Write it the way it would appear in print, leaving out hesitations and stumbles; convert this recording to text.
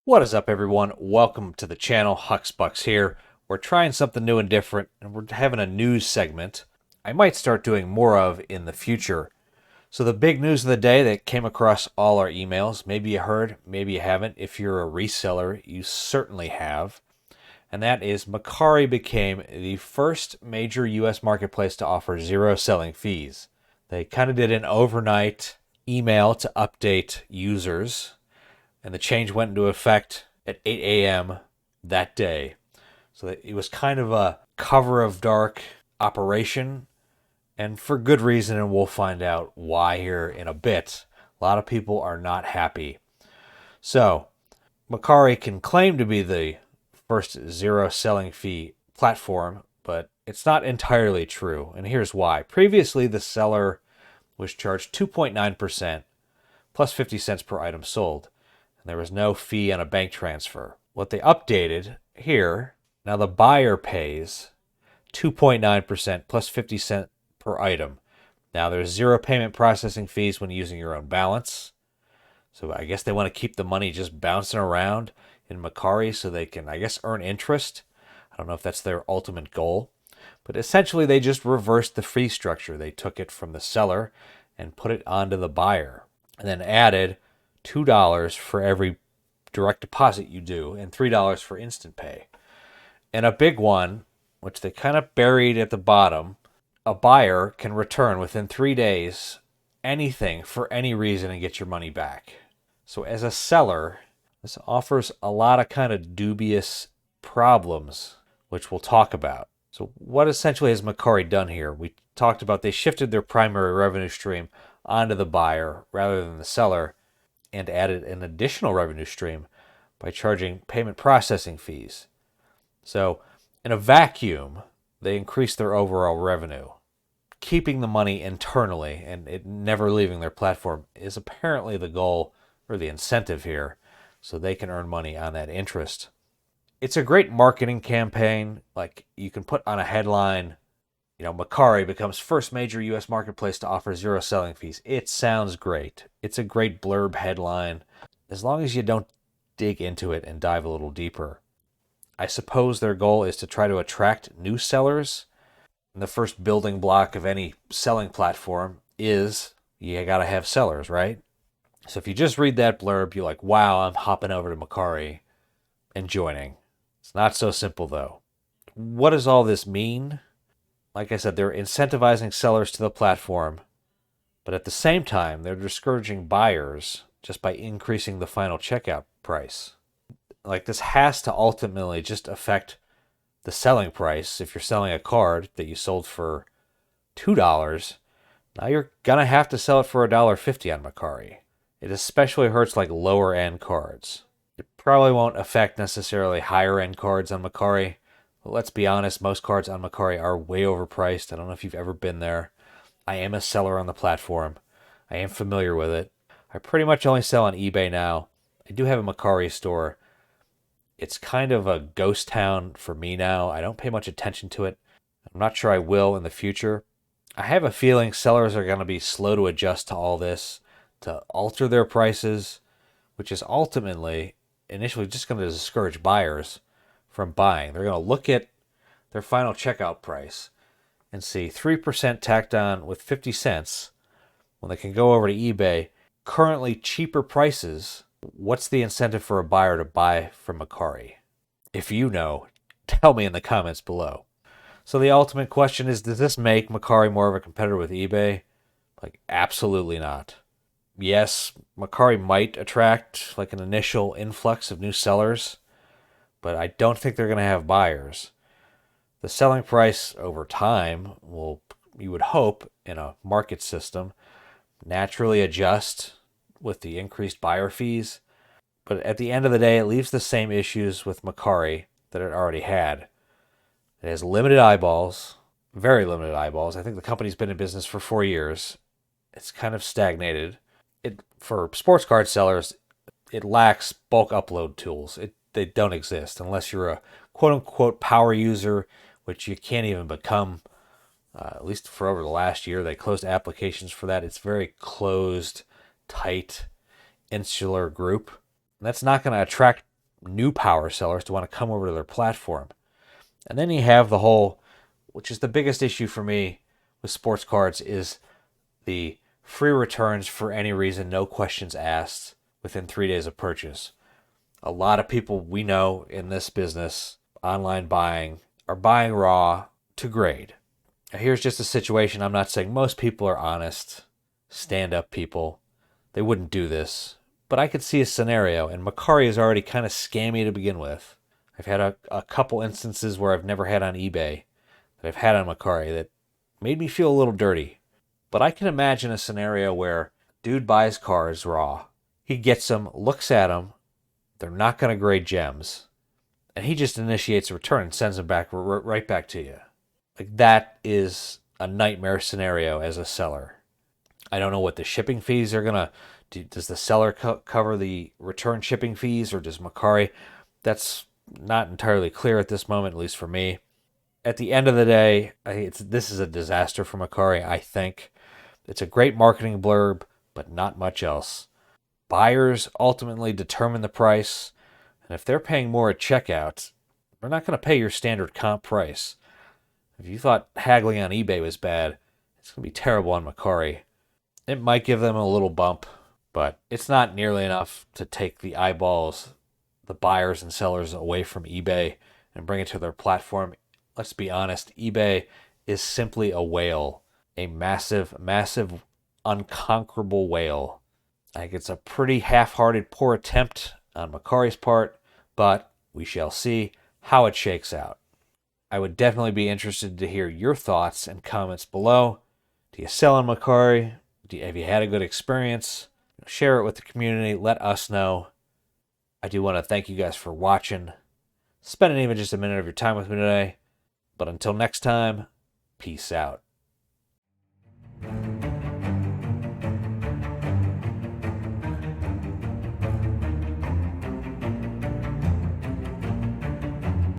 What is up, everyone? Welcome to the channel. Huxbucks here. We're trying something new and different, and we're having a news segment I might start doing more of in the future. So the big news of the day that came across all our emails, maybe you heard, maybe you haven't. If you're a reseller, you certainly have. And that is Mercari became the first major US marketplace to offer zero selling fees. They kind of did an overnight email to update users, and the change went into effect at 8 a.m. that day. So it was kind of a cover of dark operation, and for good reason, and we'll find out why here in a bit. A lot of people are not happy. So, Mercari can claim to be the first zero selling fee platform, but it's not entirely true, and here's why. Previously, the seller was charged 2.9% plus 50 cents per item sold. There was no fee on a bank transfer. What they updated here, now the buyer pays 2.9% plus 50 cents per item. Now there's zero payment processing fees when using your own balance. So I guess they want to keep the money just bouncing around in Mercari so they can, I guess, earn interest. I don't know if that's their ultimate goal. But essentially they just reversed the fee structure. They took it from the seller and put it onto the buyer, and then added $2 for every direct deposit you do and $3 for instant pay. And a big one, which they kind of buried at the bottom, a buyer can return within 3 days anything for any reason and get your money back. So as a seller, this offers a lot of kind of dubious problems, which we'll talk about. So what essentially has Mercari done here? We talked about they shifted their primary revenue stream onto the buyer rather than the seller, and added an additional revenue stream by charging payment processing fees. So, in a vacuum, they increased their overall revenue. Keeping the money internally and it never leaving their platform is apparently the goal or the incentive here, so they can earn money on that interest. It's a great marketing campaign. Like, you can put on a headline, Mercari becomes first major U.S. marketplace to offer zero selling fees. It sounds great. It's a great blurb headline, as long as you don't dig into it and dive a little deeper. I suppose their goal is to try to attract new sellers. And the first building block of any selling platform is you got to have sellers, right? So if you just read that blurb, you're like, wow, I'm hopping over to Mercari and joining. It's not so simple, though. What does all this mean? Like I said, they're incentivizing sellers to the platform, but at the same time, they're discouraging buyers just by increasing the final checkout price. Like, this has to ultimately just affect the selling price. If you're selling a card that you sold for $2, now you're going to have to sell it for $1.50 on Mercari. It especially hurts like lower end cards. It probably won't affect necessarily higher end cards on Mercari. But let's be honest, most cards on Mercari are way overpriced. I don't know if you've ever been there. I am a seller on the platform. I am familiar with it. I pretty much only sell on eBay now. I do have a Mercari store. It's kind of a ghost town for me now. I don't pay much attention to it. I'm not sure I will in the future. I have a feeling sellers are going to be slow to adjust to all this, to alter their prices, which is ultimately, initially just going to discourage buyers from buying. They're going to look at their final checkout price and see 3% tacked on with 50 cents when they can go over to eBay, currently cheaper prices. What's the incentive for a buyer to buy from Mercari? If you know, tell me in the comments below. So the ultimate question is, does this make Mercari more of a competitor with eBay? Like, absolutely not. Yes, Mercari might attract like an initial influx of new sellers, but I don't think they're going to have buyers. The selling price over time will, you would hope, in a market system, naturally adjust with the increased buyer fees. But at the end of the day, it leaves the same issues with Mercari that it already had. It has limited eyeballs, very limited eyeballs. I think the company's been in business for 4 years. It's kind of stagnated. For sports card sellers, it lacks bulk upload tools. They don't exist unless you're a quote-unquote power user, which you can't even become. At least for over the last year, they closed applications for that. It's very closed, tight, insular group. And that's not going to attract new power sellers to want to come over to their platform. And then you have the whole, which is the biggest issue for me with sports cards, is the free returns for any reason, no questions asked within 3 days of purchase. A lot of people we know in this business, online buying, are buying raw to grade. Now, here's just a situation. I'm not saying most people are honest, stand-up people. They wouldn't do this. But I could see a scenario, and Mercari is already kind of scammy to begin with. I've had a couple instances where I've never had on eBay that I've had on Mercari that made me feel a little dirty. But I can imagine a scenario where dude buys cars raw. He gets them, looks at them. They're not going to grade gems. And he just initiates a return and sends them back right back to you. Like, that is a nightmare scenario as a seller. I don't know what the shipping fees are going to do. Does the seller cover the return shipping fees, or does Mercari? That's not entirely clear at this moment, at least for me. At the end of the day, this is a disaster for Mercari, I think. It's a great marketing blurb, but not much else. Buyers ultimately determine the price, and if they're paying more at checkout, they're not going to pay your standard comp price. If you thought haggling on eBay was bad, it's going to be terrible on Mercari. It might give them a little bump, but it's not nearly enough to take the eyeballs, the buyers and sellers, away from eBay and bring it to their platform. Let's be honest, eBay is simply a whale, a massive, massive, unconquerable whale. I think it's a pretty half-hearted, poor attempt on Mercari's part, but we shall see how it shakes out. I would definitely be interested to hear your thoughts and comments below. Do you sell on Mercari? Have you had a good experience? Share it with the community. Let us know. I do want to thank you guys for watching, spending even just a minute of your time with me today. But until next time, peace out.